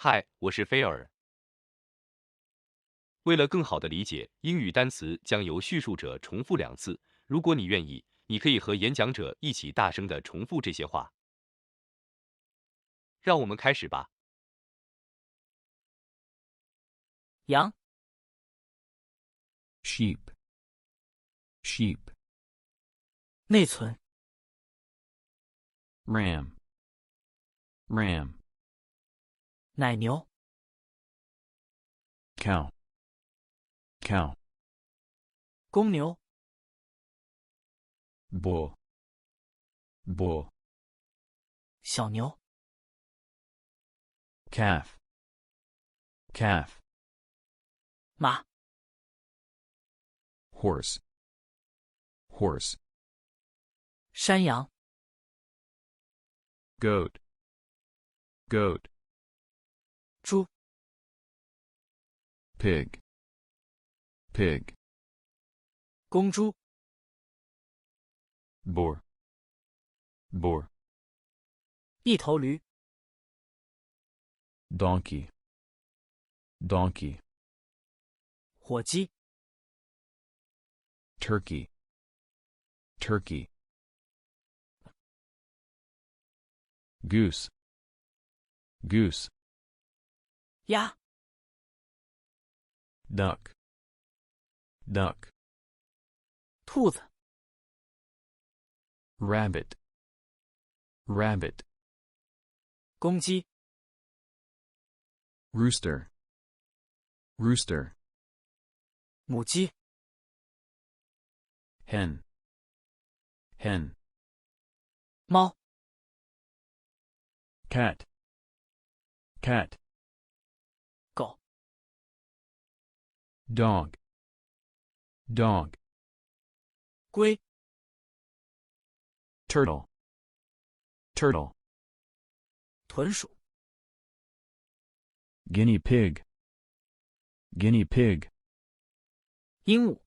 嗨，我是菲尔。为了更好的理解，英语单词将由叙述者重复2次。如果你愿意，你可以和演讲者一起大声地重复这些话。让我们开始吧。羊、 sheep, sheep, 内存、 ram, ram, 奶牛、 cow, cow, 公牛、 bull, bull, 小牛、 calf, calf, 马、 horse, horse, 山羊、 goat, goat, 猪、 pig, pig, 公猪、 boar, boar, 一头驴、 donkey, donkey, 火鸡、 turkey, turkey, goose, goose, 鸭、 duck, duck, 兔子、 rabbit, rabbit, 公鸡、 rooster, rooster, 母鸡、 hen, hen, 猫、 cat, cat, 狗、 dog, dog, 龟、 turtle, turtle, 豚鼠、 guinea pig, guinea pig, 鹦鹉、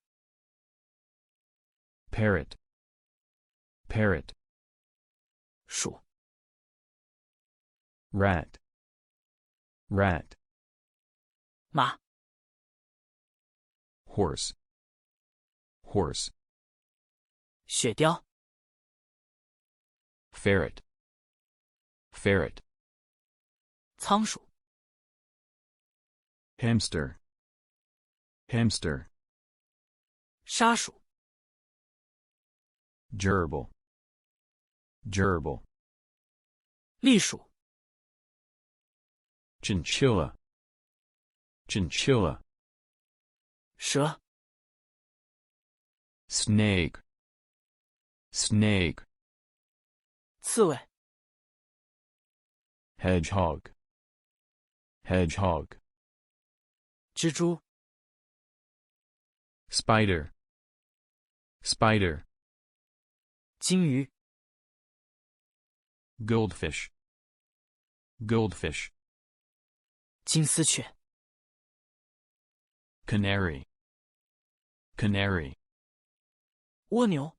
parrot, parrot, 鼠、 rat, rat, 马、 horse, horse, 雪貂、 ferret, ferret, 仓鼠、 hamster, hamster, 沙鼠、 gerbil, gerbil, 栗鼠、 chinchilla, chinchilla, 蛇、 snake, snake, 刺猬、 hedgehog, hedgehog, 蜘蛛、 spider, spider, 金鱼、 goldfish, goldfish, 金丝雀、 canary, canary, 蜗牛、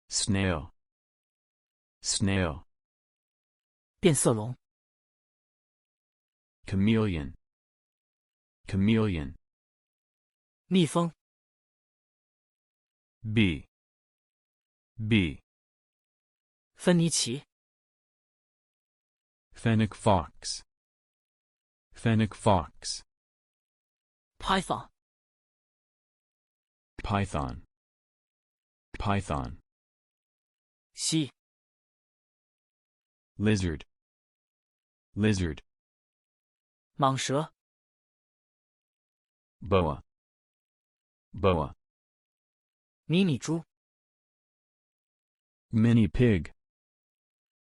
snail, snail, 变色龙、 chameleon, chameleon, 蜜蜂、 bee, bee, 芬尼奇、 fennec fox, fennec fox, python、 python, python, 蜥、 lizard, lizard, 蟒蛇、 boa, boa, 迷你猪、 mini pig,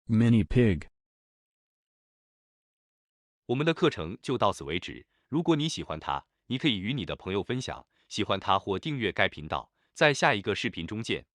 mini pig. 我们的课程就到此为止。如果你喜欢它，你可以与你的朋友分享，喜欢它或订阅该频道。在下一个视频中见。